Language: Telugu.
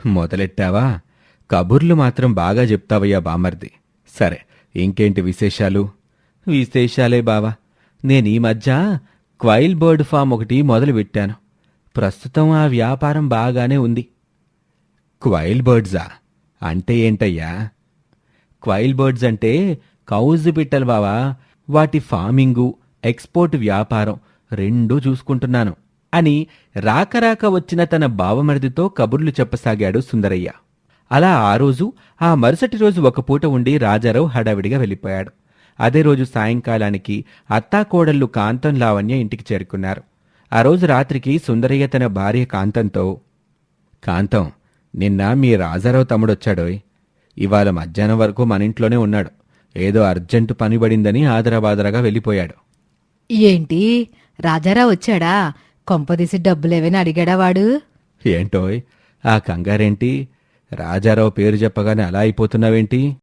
మొదలెట్టావా? కబుర్లు మాత్రం బాగా చెప్తావయ్యా బామర్ది. సరే, ఇంకేంటి విశేషాలు? విశేషాలే బావా. నేనీ మధ్య క్వైల్ బర్డ్ ఫామ్ ఒకటి మొదలుపెట్టాను. ప్రస్తుతం ఆ వ్యాపారం బాగానే ఉంది. క్వైల్ బర్డ్సా? అంటే ఏంటయ్యా? క్వైల్ బర్డ్స్ అంటే కౌజు పిట్టలు బావా. వాటి ఫార్మింగు, ఎక్స్పోర్ట్ వ్యాపారం రెండూ చూసుకుంటున్నాను అని రాకరాక వచ్చిన తన బావమరిదితో కబుర్లు చెప్పసాగాడు సుందరయ్య. అలా ఆ రోజు, ఆ మరుసటి రోజు ఒక పూట ఉండి రాజారావు హడావిడిగా వెళ్ళిపోయాడు. అదే రోజు సాయంకాలానికి అత్తాకోడళ్ళు కాంతం, లావణ్య ఇంటికి చేరుకున్నారు. ఆ రోజు రాత్రికి సుందరయ్య తన భార్య కాంతంతో, కాంతం, నిన్న మీ రాజారావు తమ్ముడొచ్చాడోయ్. ఇవాళ మధ్యాహ్నం వరకు మన ఇంట్లోనే ఉన్నాడు. ఏదో అర్జెంటు పని పడిందని ఆదరాబాదరాగా వెళ్ళిపోయాడు. ఏంటి, రాజారావు వచ్చాడా? కొంపదీసి డబ్బులేవైనా అడిగాడా వాడు? ఏంటోయ్ ఆ కంగారేంటి? రాజారావు పేరు చెప్పగానే అలా అయిపోతున్నావేంటి?